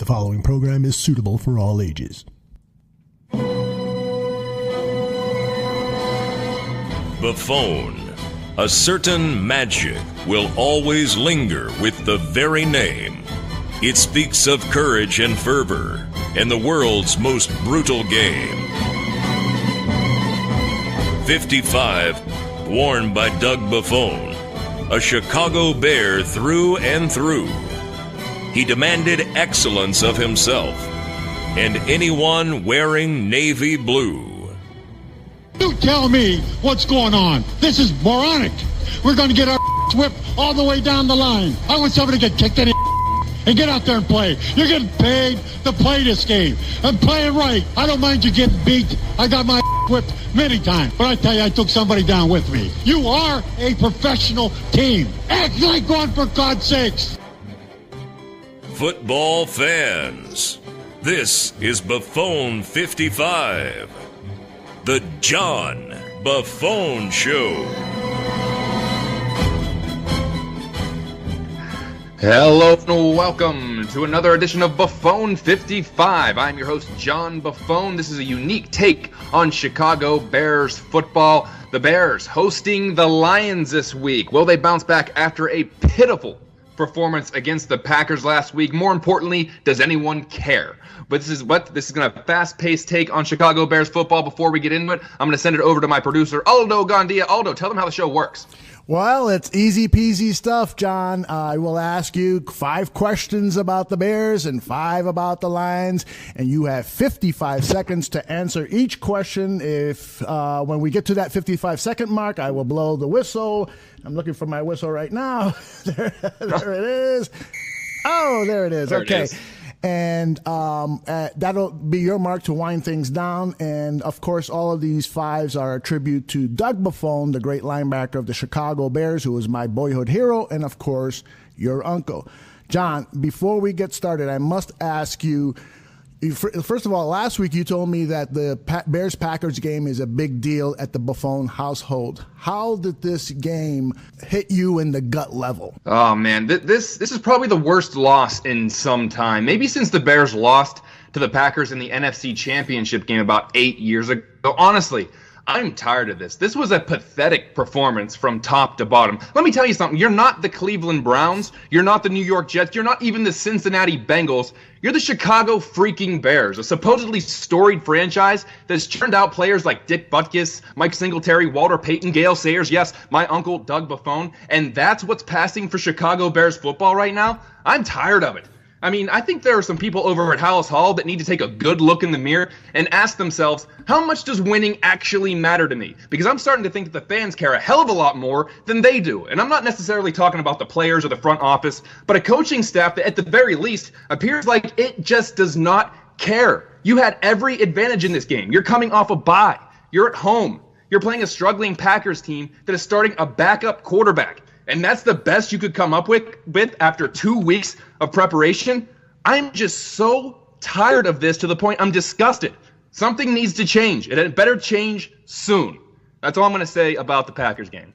The following program is suitable for all ages. Buffone. A certain magic will always linger with the very name. It speaks of courage and fervor in the world's most brutal game. 55, worn by Doug Buffone, a Chicago Bear through and through. He demanded excellence of himself and anyone wearing navy blue. You tell me what's going on. This is moronic. We're going to get our whipped all the way down the line. I want somebody to get kicked in the and get out there and play. You're getting paid to play this game. And play it right. I don't mind you getting beat. I got my whipped many times. But I tell you, I took somebody down with me. You are a professional team. Act like one, for God's sakes. Football fans, this is Buffone 55. The John Buffone Show. Hello and welcome to another edition of Buffone 55. I'm your host, John Buffone. This is a unique take on Chicago Bears football. The Bears hosting the Lions this week. Will they bounce back after a pitiful performance against the Packers last week? More importantly, does anyone care? But this is going to a fast-paced take on Chicago Bears football. Before we get into it, I'm going to send it over to my producer, Aldo Gandia. Aldo, tell them how the show works. Well, it's easy peasy stuff, John. I will ask you 5 questions about the Bears and 5 about the Lions, and you have 55 seconds to answer each question. If when we get to that 55-second mark, I will blow the whistle. I'm looking for my whistle right now. there it is. Oh, there it is. There okay. it is. And that'll be your mark to wind things down. And, of course, all of these 5s are a tribute to Doug Buffone, the great linebacker of the Chicago Bears, who was my boyhood hero, and, of course, your uncle. John, before we get started, I must ask you, first of all, last week you told me that the Bears-Packers game is a big deal at the Buffone household. How did this game hit you in the gut level? Oh, man, this is probably the worst loss in some time. Maybe since the Bears lost to the Packers in the NFC Championship game about 8 years ago. Honestly, I'm tired of this. This was a pathetic performance from top to bottom. Let me tell you something. You're not the Cleveland Browns. You're not the New York Jets. You're not even the Cincinnati Bengals. You're the Chicago freaking Bears, a supposedly storied franchise that's churned out players like Dick Butkus, Mike Singletary, Walter Payton, Gale Sayers, yes, my uncle Doug Buffone, and that's what's passing for Chicago Bears football right now? I'm tired of it. I mean, I think there are some people over at Hallis Hall that need to take a good look in the mirror and ask themselves, how much does winning actually matter to me? Because I'm starting to think that the fans care a hell of a lot more than they do. And I'm not necessarily talking about the players or the front office, but a coaching staff that at the very least appears like it just does not care. You had every advantage in this game. You're coming off a bye. You're at home. You're playing a struggling Packers team that is starting a backup quarterback. And that's the best you could come up with after 2 weeks of preparation. I'm just so tired of this to the point I'm disgusted. Something needs to change. It better change soon. That's all I'm going to say about the Packers game.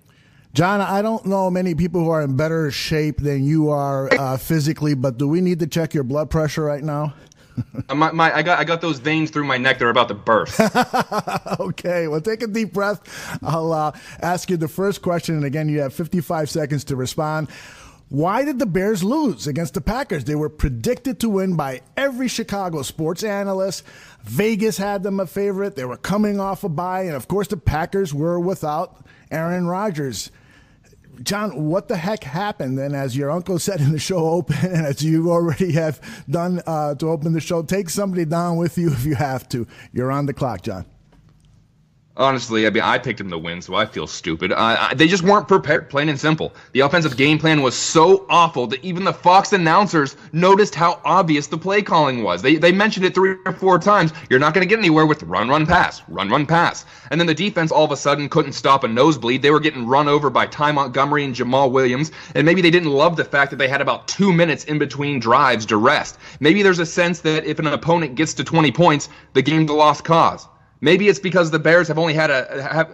John, I don't know many people who are in better shape than you are physically, but do we need to check your blood pressure right now? I got those veins through my neck that are about to burst. Okay, well, take a deep breath. I'll ask you the first question, and again, you have 55 seconds to respond. Why did the Bears lose against the Packers? They were predicted to win by every Chicago sports analyst. Vegas had them a favorite. They were coming off a bye, and of course, the Packers were without Aaron Rodgers. John, what the heck happened? And as your uncle said in the show open, and as you already have done to open the show, take somebody down with you if you have to. You're on the clock, John. Honestly, I mean, I picked him to win, so I feel stupid. They just weren't prepared, plain and simple. The offensive game plan was so awful that even the Fox announcers noticed how obvious the play calling was. They mentioned it 3 or 4 times. You're not going to get anywhere with run, pass, run, pass. And then the defense all of a sudden couldn't stop a nosebleed. They were getting run over by Ty Montgomery and Jamal Williams, and maybe they didn't love the fact that they had about 2 minutes in between drives to rest. Maybe there's a sense that if an opponent gets to 20 points, the game's a lost cause. Maybe it's because the Bears have only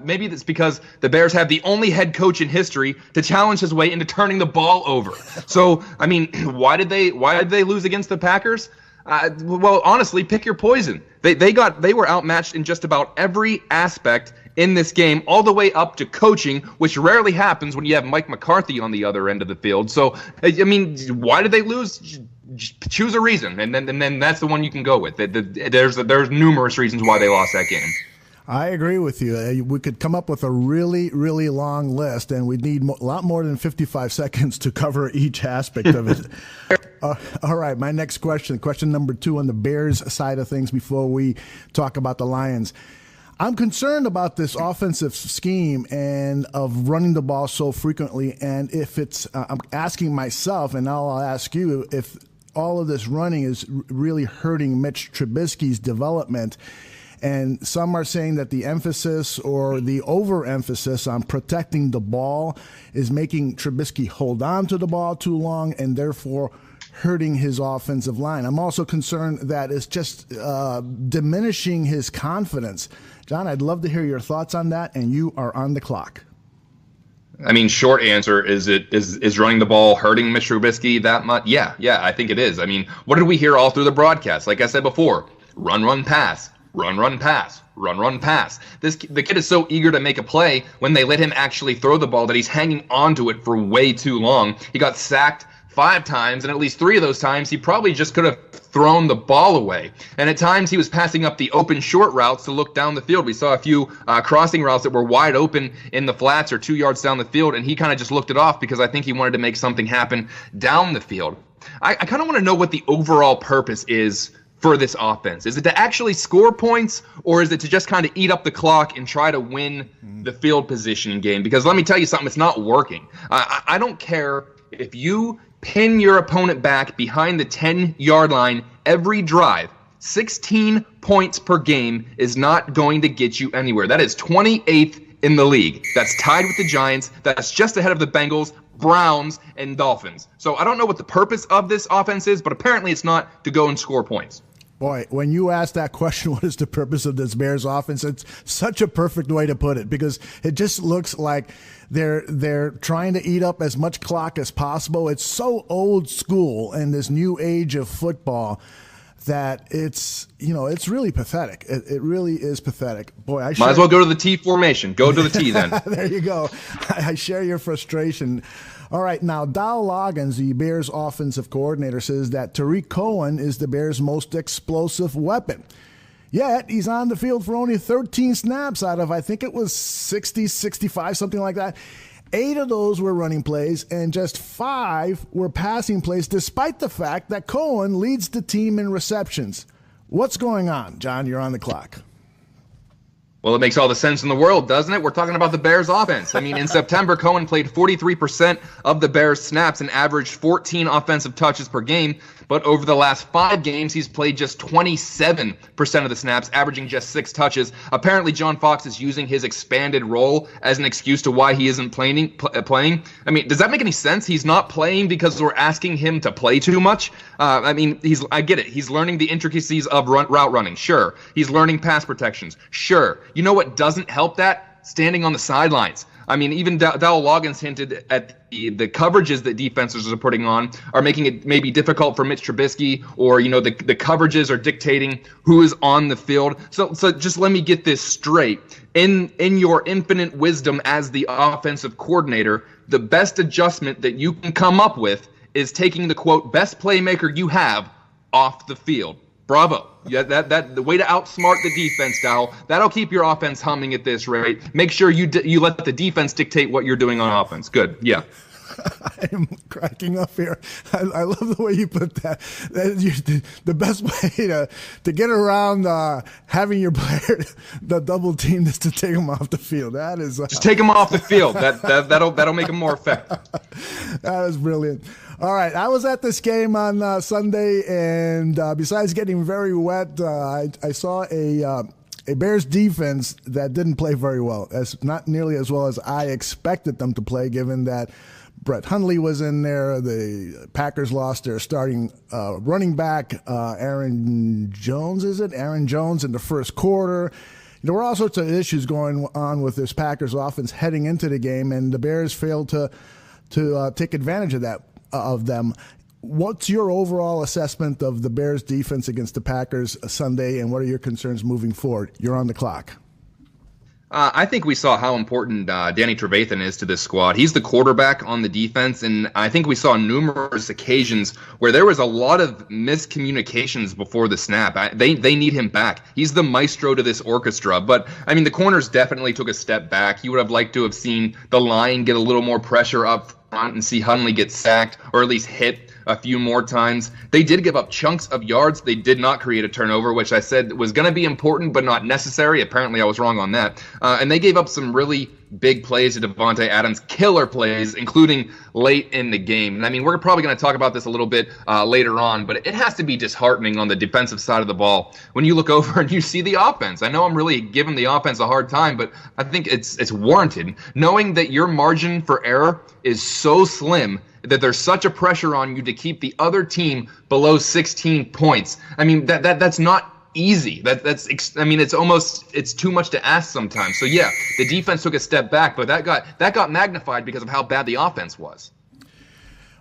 maybe it's because the Bears have the only head coach in history to challenge his way into turning the ball over. So, I mean, why did they lose against the Packers? Well, honestly, pick your poison. They were outmatched in just about every aspect in this game, all the way up to coaching, which rarely happens when you have Mike McCarthy on the other end of the field. So, I mean, why did they lose? Choose a reason, and then that's the one you can go with. There's numerous reasons why they lost that game. I agree with you. We could come up with a really, really long list, and we'd need a lot more than 55 seconds to cover each aspect of it. All right, my next question number 2 on the Bears side of things before we talk about the Lions. I'm concerned about this offensive scheme and of running the ball so frequently, and if it's, I'm asking myself, and now I'll ask you, if all of this running is really hurting Mitch Trubisky's development. And some are saying that the emphasis or the overemphasis on protecting the ball is making Trubisky hold on to the ball too long and therefore hurting his offensive line. I'm also concerned that it's just diminishing his confidence. John, I'd love to hear your thoughts on that, and you are on the clock. I mean, short answer is running the ball hurting Mitch Trubisky that much? Yeah, I think it is. I mean, what did we hear all through the broadcast? Like I said before, run, pass. Run, pass. Run, pass. The kid is so eager to make a play when they let him actually throw the ball that he's hanging onto it for way too long. He got sacked 5 times, and at least 3 of those times he probably just could have thrown the ball away. And at times he was passing up the open short routes to look down the field. We saw a few crossing routes that were wide open in the flats or 2 yards down the field, and he kind of just looked it off because I think he wanted to make something happen down the field. I kind of want to know what the overall purpose is for this offense. Is it to actually score points, or is it to just kind of eat up the clock and try to win the field position game? Because let me tell you something, it's not working. I don't care if you pin your opponent back behind the 10-yard line every drive. 16 points per game is not going to get you anywhere. That is 28th in the league. That's tied with the Giants. That's just ahead of the Bengals, Browns, and Dolphins. So I don't know what the purpose of this offense is, but apparently it's not to go and score points. Boy, when you ask that question, what is the purpose of this Bears offense? It's such a perfect way to put it, because it just looks like they're trying to eat up as much clock as possible. It's so old school in this new age of football that it's really pathetic. It really is pathetic. Boy, might as well go to the T formation. Go to the T then. There you go. I share your frustration. All right, now Dow Loggins, the Bears offensive coordinator, says that Tariq Cohen is the Bears' most explosive weapon. Yet, he's on the field for only 13 snaps out of, I think it was 60, 65, something like that. 8 of those were running plays, and just 5 were passing plays, despite the fact that Cohen leads the team in receptions. What's going on? John, you're on the clock. Well, it makes all the sense in the world, doesn't it? We're talking about the Bears offense. I mean, in September, Cohen played 43% of the Bears snaps and averaged 14 offensive touches per game. But over the last 5 games, he's played just 27% of the snaps, averaging just 6 touches. Apparently, John Fox is using his expanded role as an excuse to why he isn't playing. I mean, does that make any sense? He's not playing because we're asking him to play too much. I get it. He's learning the intricacies of route running. Sure. He's learning pass protections. Sure. You know what doesn't help that? Standing on the sidelines. I mean, even Dow Loggins hinted at the coverages that defenses are putting on are making it maybe difficult for Mitch Trubisky, or, the coverages are dictating who is on the field. So just let me get this straight. In your infinite wisdom as the offensive coordinator, the best adjustment that you can come up with is taking the, quote, best playmaker you have off the field. Bravo. Yeah, that the way to outsmart the defense, Dow. That'll keep your offense humming at this rate. Make sure you let the defense dictate what you're doing on offense. Good. Yeah. I'm cracking up here. I love the way you put that. The best way to get around having your player the double team is to take them off the field. That is just take them off the field. That'll make them more effective. That is brilliant. All right, I was at this game on Sunday, and besides getting very wet, I saw a Bears defense that didn't play very well, not nearly as well as I expected them to play, given that Brett Hundley was in there. The Packers lost their starting running back, Aaron Jones in the first quarter. There were all sorts of issues going on with this Packers offense heading into the game, and the Bears failed to take advantage of them. What's your overall assessment of the Bears' defense against the Packers Sunday, and what are your concerns moving forward? You're on the clock. I think we saw how important Danny Trevathan is to this squad. He's the quarterback on the defense, and I think we saw numerous occasions where there was a lot of miscommunications before the snap. They need him back. He's the maestro to this orchestra. But, I mean, the corners definitely took a step back. You would have liked to have seen the line get a little more pressure up front and see Hundley get sacked or at least hit a few more times. They did give up chunks of yards. They did not create a turnover, which I said was going to be important but not necessary. Apparently, I was wrong on that. And they gave up some really big plays to Devontae Adams, killer plays, including late in the game. And I mean, we're probably going to talk about this a little bit later on, but it has to be disheartening on the defensive side of the ball when you look over and you see the offense. I know I'm really giving the offense a hard time, but I think it's warranted. Knowing that your margin for error is so slim that there's such a pressure on you to keep the other team below 16 points. I mean, that's not easy. It's too much to ask sometimes. So yeah, the defense took a step back, but that got magnified because of how bad the offense was.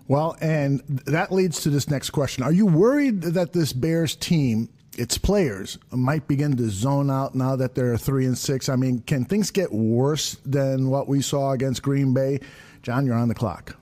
Well, and that leads to this next question. Are you worried that this Bears team, its players, might begin to zone out now that they're 3-6? I mean, can things get worse than what we saw against Green Bay? John, you're on the clock.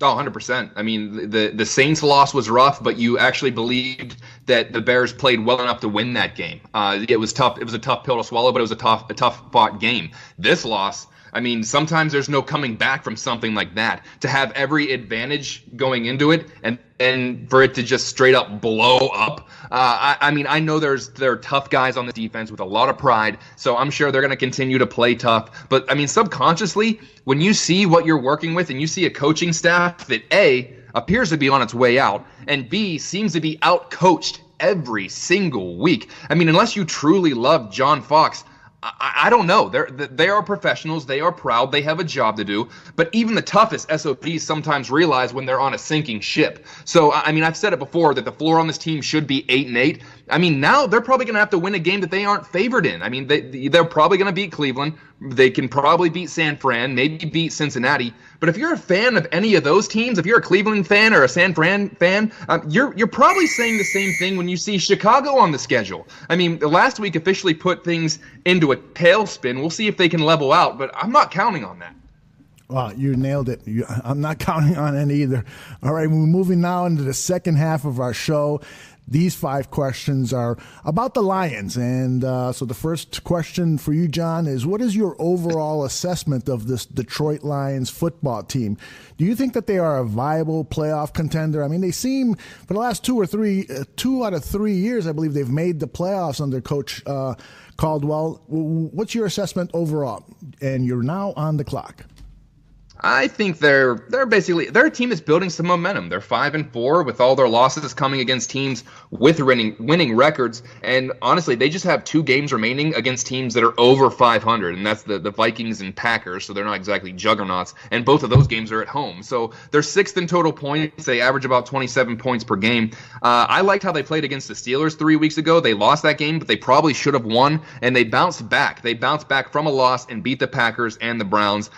Oh, 100%. I mean, the Saints loss was rough, but you actually believed that the Bears played well enough to win that game. It was tough. It was a tough pill to swallow, but it was a tough fought game. This loss, I mean, sometimes there's no coming back from something like that. To have every advantage going into it and for it to just straight up blow up. I mean, I know there are tough guys on the defense with a lot of pride, so I'm sure they're going to continue to play tough. But, I mean, subconsciously, when you see what you're working with and you see a coaching staff that, A, appears to be on its way out, and B, seems to be out-coached every single week. I mean, unless you truly love John Fox, I don't know. They are professionals. They are proud. They have a job to do. But even the toughest SOPs sometimes realize when they're on a sinking ship. So, I mean, I've said it before that the floor on this team should be 8-8. I mean, now they're probably going to have to win a game that they aren't favored in. I mean, they're probably going to beat Cleveland. They can probably beat San Fran, maybe beat Cincinnati. But if you're a fan of any of those teams, if you're a Cleveland fan or a San Fran fan, you're probably saying the same thing when you see Chicago on the schedule. I mean, last week officially put things into a tailspin. We'll see if they can level out, but I'm not counting on that. Well, you nailed it. I'm not counting on it either. All right, we're moving now into the second half of our show. These 5 questions are about the Lions. And so the first question for you, John, is what is your overall assessment of this Detroit Lions football team? Do you think that they are a viable playoff contender? I mean, they seem, for the last 2 out of 3 years, I believe they've made the playoffs under Coach Caldwell. What's your assessment overall? And you're now on the clock. I think they're basically a team that's building some momentum. They're 5-4 with all their losses coming against teams with winning records. And honestly, they just have 2 games remaining against teams that are over 500, and that's the Vikings and Packers. So they're not exactly juggernauts. And both of those games are at home. So they're 6th in total points. They average about 27 points per game. I liked how they played against the Steelers 3 weeks ago. They lost that game, but they probably should have won. And they bounced back. They bounced back from a loss and beat the Packers and the Browns.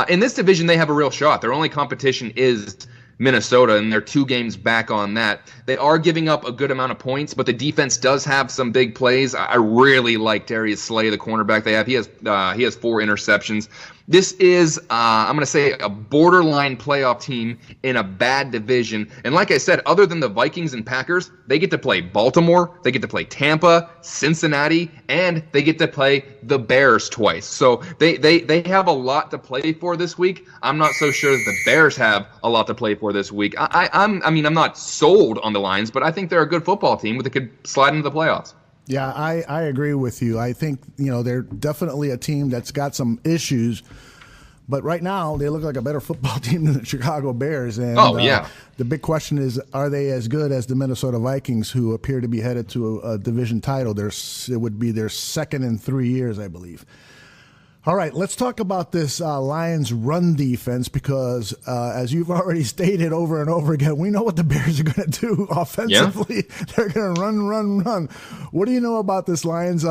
In this division, they have a real shot. Their only competition is Minnesota, and they're 2 games back on that. They are giving up a good amount of points, but the defense does have some big plays. I really like Darius Slay, the cornerback they have. He has 4 interceptions. This is, I'm going to say, a borderline playoff team in a bad division. And like I said, other than the Vikings and Packers, they get to play Baltimore, they get to play Tampa, Cincinnati, and they get to play the Bears twice. So they have a lot to play for this week. I'm not so sure that the Bears have a lot to play for this week. I'm not sold on the Lions, but I think they're a good football team that could slide into the playoffs. Yeah, I agree with you. I think, they're definitely a team that's got some issues, but right now they look like a better football team than the Chicago Bears. And the big question is, are they as good as the Minnesota Vikings, who appear to be headed to a division title? It would be their 2nd in 3 years, I believe. All right, let's talk about this Lions run defense because, as you've already stated over and over again, we know what the Bears are going to do offensively. Yeah. They're going to run. What do you know about this Lions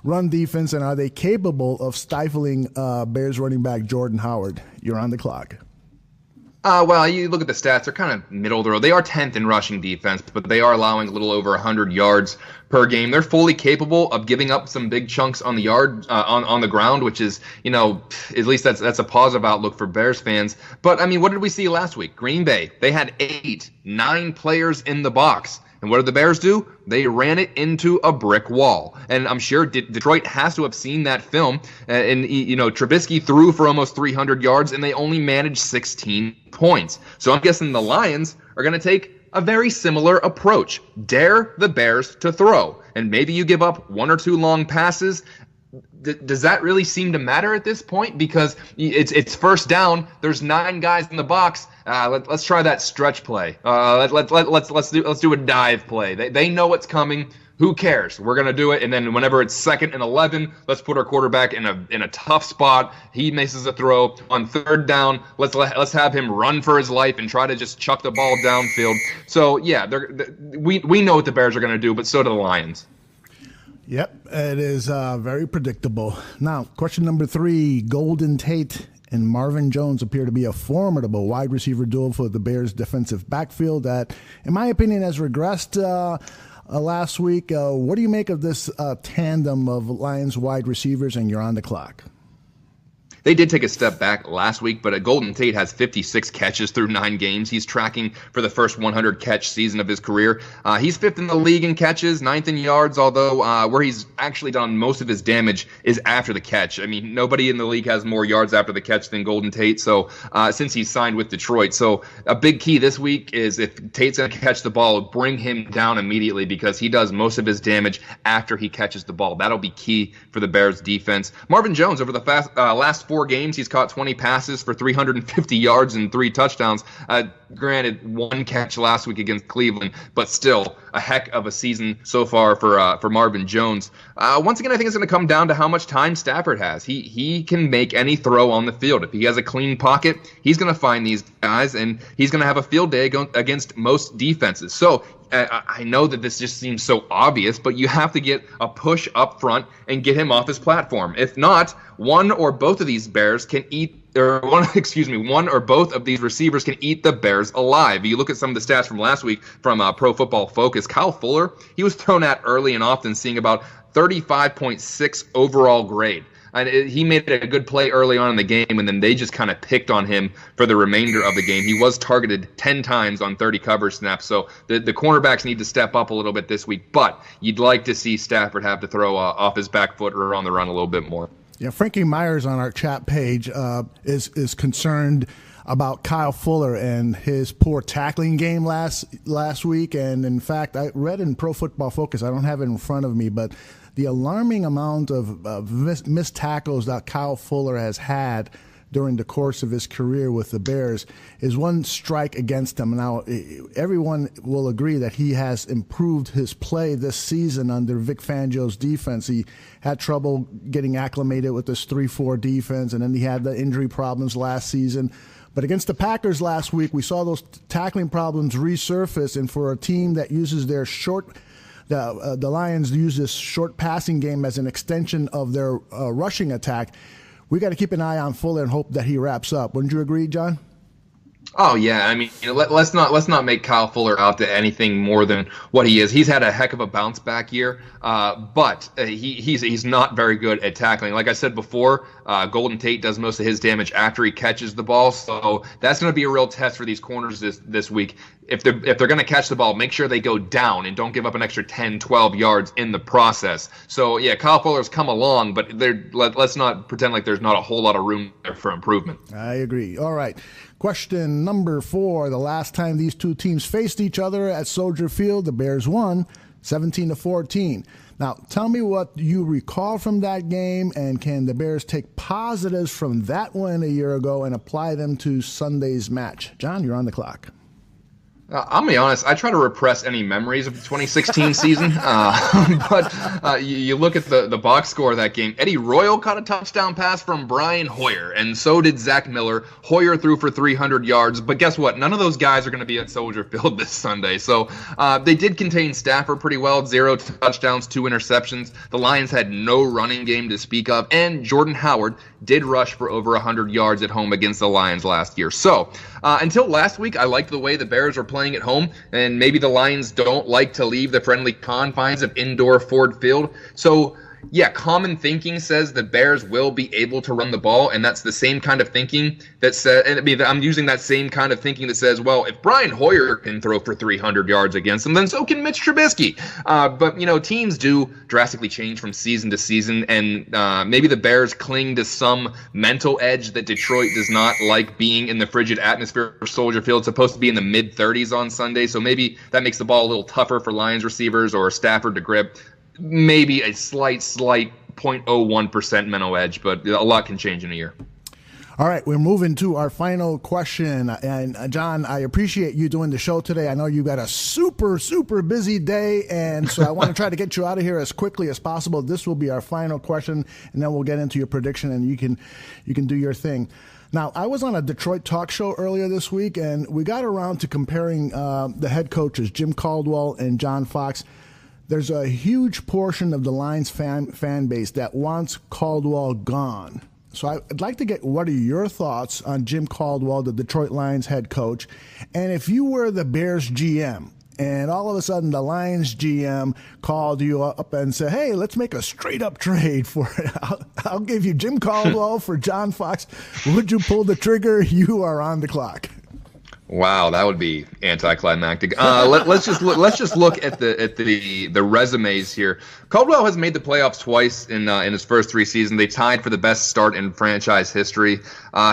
run defense, and are they capable of stifling Bears running back Jordan Howard? You're on the clock. Well, you look at the stats; they're kind of middle of the road. They are 10th in rushing defense, but they are allowing a little over 100 yards per game. They're fully capable of giving up some big chunks on the on the ground, which is, at least that's a positive outlook for Bears fans. But I mean, what did we see last week? Green Bay, they had 9 players in the box. And what did the Bears do? They ran it into a brick wall. And I'm sure Detroit has to have seen that film. And Trubisky threw for almost 300 yards, and they only managed 16 points. So I'm guessing the Lions are going to take a very similar approach. Dare the Bears to throw. And maybe you give up 1 or 2 long passes. Does that really seem to matter at this point? Because it's first down. There's 9 guys in the box. Let's try that stretch play. Let's do a dive play. They know what's coming. Who cares? We're gonna do it. And then whenever it's 2nd and 11, let's put our quarterback in a tough spot. He misses a throw on 3rd down. Let's have him run for his life and try to just chuck the ball downfield. So yeah, we know what the Bears are gonna do, but so do the Lions. Yep, it is very predictable. Now, question number 3, Golden Tate and Marvin Jones appear to be a formidable wide receiver duo for the Bears' defensive backfield that, in my opinion, has regressed last week. What do you make of this tandem of Lions wide receivers? And you're on the clock. They did take a step back last week, but Golden Tate has 56 catches through 9 games. He's tracking for the first 100-catch season of his career. He's 5th in the league in catches, 9th in yards, although where he's actually done most of his damage is after the catch. I mean, nobody in the league has more yards after the catch than Golden Tate, so since he's signed with Detroit. So a big key this week is if Tate's going to catch the ball, bring him down immediately because he does most of his damage after he catches the ball. That'll be key for the Bears' defense. Marvin Jones, over the last 4 games, he's caught 20 passes for 350 yards and 3 touchdowns. Granted, 1 catch last week against Cleveland, but still a heck of a season so far for Marvin Jones. Once again, I think it's going to come down to how much time Stafford has. He can make any throw on the field. If he has a clean pocket, he's going to find these guys, and he's going to have a field day against most defenses. So I know that this just seems so obvious, but you have to get a push up front and get him off his platform. If not, one or both of these Bears can one or both of these receivers can eat the Bears alive. You look at some of the stats from last week from Pro Football Focus. Kyle Fuller, he was thrown at early and often, seeing about 35.6 overall grade. And he made a good play early on in the game, and then they just kind of picked on him for the remainder of the game. He was targeted 10 times on 30 cover snaps, so the cornerbacks need to step up a little bit this week. But you'd like to see Stafford have to throw off his back foot or on the run a little bit more. Yeah, Frankie Myers on our chat page is concerned about Kyle Fuller and his poor tackling game last week. And in fact, I read in Pro Football Focus, I don't have it in front of me, but the alarming amount of missed tackles that Kyle Fuller has had during the course of his career with the Bears is one strike against him. Now, everyone will agree that he has improved his play this season under Vic Fangio's defense. He had trouble getting acclimated with this 3-4 defense, and then he had the injury problems last season. But against the Packers last week, we saw those tackling problems resurface, and for a team that uses their the Lions use this short passing game as an extension of their rushing attack, we got to keep an eye on Fuller and hope that he wraps up. Wouldn't you agree, John? Oh yeah, I mean, let's not make Kyle Fuller out to anything more than what he is. He's had a heck of a bounce back year, but he's not very good at tackling. Like I said before, Golden Tate does most of his damage after he catches the ball, so that's going to be a real test for these corners this week. If they're going to catch the ball, make sure they go down and don't give up an extra 10, 12 yards in the process. So yeah, Kyle Fuller's come along, but let's not pretend like there's not a whole lot of room there for improvement. I agree. All right. Question number 4. The last time these two teams faced each other at Soldier Field, the Bears won 17-14. Now, tell me what you recall from that game, and can the Bears take positives from that win a year ago and apply them to Sunday's match? John, you're on the clock. I'll be honest, I try to repress any memories of the 2016 season, but you look at the box score of that game. Eddie Royal caught a touchdown pass from Brian Hoyer, and so did Zach Miller. Hoyer threw for 300 yards, but guess what? None of those guys are going to be at Soldier Field this Sunday. So they did contain Stafford pretty well, 0 touchdowns, 2 interceptions. The Lions had no running game to speak of, and Jordan Howard did rush for over 100 yards at home against the Lions last year. So until last week, I liked the way the Bears were playing at home, and maybe the Lions don't like to leave the friendly confines of indoor Ford Field. So yeah, common thinking says the Bears will be able to run the ball, and that's the same kind of thinking that says, and I mean, I'm using that same kind of thinking that says, well, if Brian Hoyer can throw for 300 yards against them, then so can Mitch Trubisky. But, teams do drastically change from season to season, and maybe the Bears cling to some mental edge that Detroit does not like being in the frigid atmosphere of Soldier Field. It's supposed to be in the mid-30s on Sunday, so maybe that makes the ball a little tougher for Lions receivers or Stafford to grip. Maybe a slight 0.01% mental edge, but a lot can change in a year. All right, we're moving to our final question. And John, I appreciate you doing the show today. I know you got a super, super busy day, and so I want to try to get you out of here as quickly as possible. This will be our final question, and then we'll get into your prediction, and you can do your thing. Now, I was on a Detroit talk show earlier this week, and we got around to comparing the head coaches, Jim Caldwell and John Fox. There's a huge portion of the Lions fan base that wants Caldwell gone. So I'd like to get what are your thoughts on Jim Caldwell, the Detroit Lions head coach, and if you were the Bears GM, and all of a sudden the Lions GM called you up and said, hey, let's make a straight-up trade for it. I'll give you Jim Caldwell for John Fox. Would you pull the trigger? You are on the clock. Wow, that would be anticlimactic. Let's just look at the resumes here. Caldwell has made the playoffs twice in his first 3 seasons. They tied for the best start in franchise history.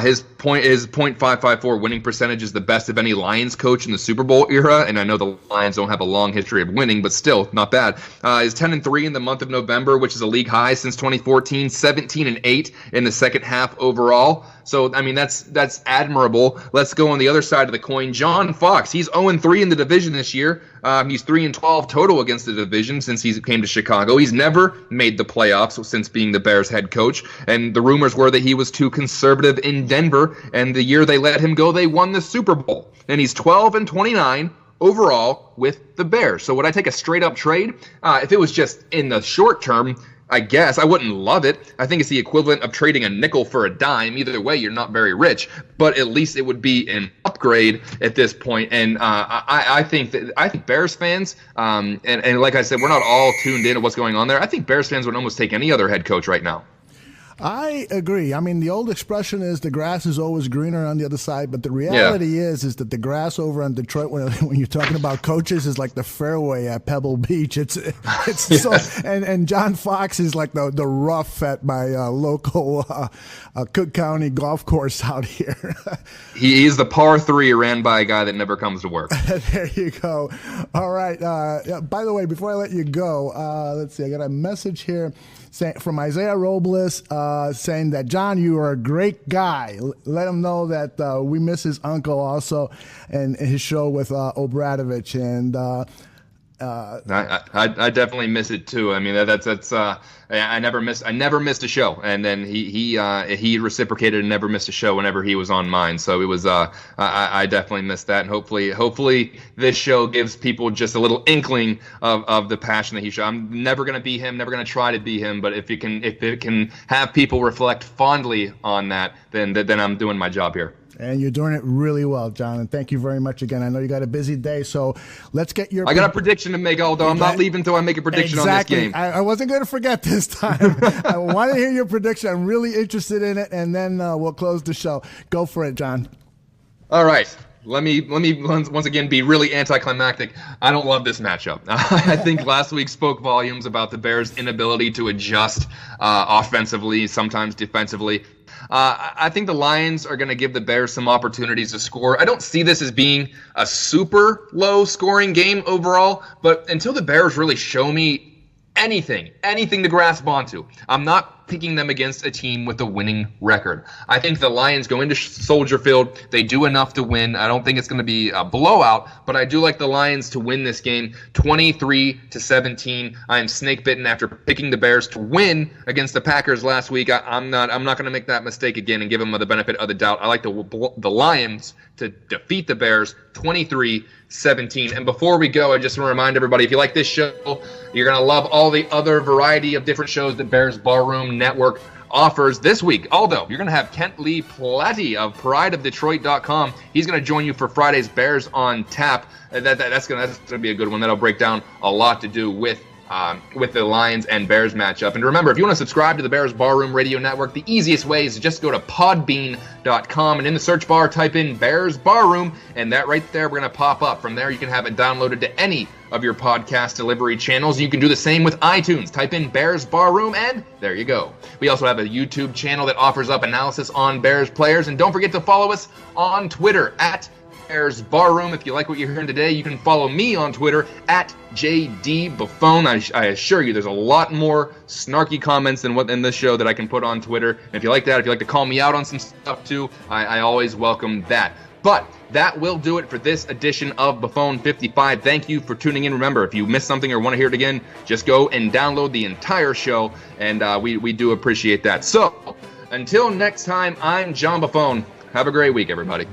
His .554 winning percentage is the best of any Lions coach in the Super Bowl era, and I know the Lions don't have a long history of winning, but still not bad. Is 10-3 in the month of November, which is a league high since 2014. 17-8 in the second half overall. So, I mean, that's admirable. Let's go on the other side of the coin. John Fox, he's 0-3 in the division this year. He's 3-12 total against the division since he came to Chicago. He's never made the playoffs since being the Bears head coach. And the rumors were that he was too conservative in Denver. And the year they let him go, they won the Super Bowl. And he's 12-29 overall with the Bears. So would I take a straight-up trade? If it was just in the short term, I guess. I wouldn't love it. I think it's the equivalent of trading a nickel for a dime. Either way, you're not very rich, but at least it would be an upgrade at this point. And I think Bears fans, and like I said, we're not all tuned in to what's going on there. I think Bears fans would almost take any other head coach right now. I agree. I mean, the old expression is the grass is always greener on the other side, but the reality is that the grass over in Detroit, when you're talking about coaches, is like the fairway at Pebble Beach. It's so, and John Fox is like the rough at my local Cook County golf course out here. He's the par 3 ran by a guy that never comes to work. There you go. All right. By the way, before I let you go, let's see. I got a message here from Isaiah Robles saying that, John, you are a great guy. Let him know that we miss his uncle also and his show with Obradovich. And I definitely miss it too. I mean, that's I never missed a show, and then he reciprocated and never missed a show whenever he was on mine. So it was I definitely missed that, and hopefully this show gives people just a little inkling of the passion that he showed. I'm never gonna be him, never gonna try to be him, but if it can have people reflect fondly on that, then I'm doing my job here. And you're doing it really well, John. And thank you very much again. I know you got a busy day, so let's get your... I got a prediction to make, although I'm not leaving until I make a prediction on this game. I wasn't going to forget this time. I want to hear your prediction. I'm really interested in it, and then we'll close the show. Go for it, John. All right. Let me once again be really anticlimactic. I don't love this matchup. I think last week spoke volumes about the Bears' inability to adjust offensively, sometimes defensively. I think the Lions are going to give the Bears some opportunities to score. I don't see this as being a super low-scoring game overall, but until the Bears really show me anything to grasp onto, I'm not picking them against a team with a winning record. I think the Lions go into Soldier Field. They do enough to win. I don't think it's going to be a blowout, but I do like the Lions to win this game 23-17. I am snake bitten after picking the Bears to win against the Packers last week. I'm not going to make that mistake again and give them the benefit of the doubt. I like the Lions to defeat the Bears 23-17. And before we go, I just want to remind everybody, if you like this show, you're going to love all the other variety of different shows that Bears Barroom Network offers this week. Although, you're going to have Kent Lee Platte of prideofdetroit.com. He's going to join you for Friday's Bears on Tap. That's going to be a good one. That'll break down a lot to do with the Lions and Bears matchup. And remember, if you want to subscribe to the Bears Barroom Radio Network, the easiest way is to just go to podbean.com and in the search bar type in Bears Barroom, and that right there we're going to pop up. From there, you can have it downloaded to any of your podcast delivery channels. You can do the same with iTunes. Type in Bears Barroom, and there you go. We also have a YouTube channel that offers up analysis on Bears players, and don't forget to follow us on Twitter at Bears Barroom. If you like what you're hearing today, you can follow me on Twitter at JD Buffone. I assure you there's a lot more snarky comments than what in this show that I can put on Twitter. And if you like that, if you like to call me out on some stuff too, I always welcome that. But that will do it for this edition of Buffone 55. Thank you for tuning in. Remember, if you missed something or want to hear it again, just go and download the entire show, and we do appreciate that. So, until next time, I'm John Buffone. Have a great week, everybody.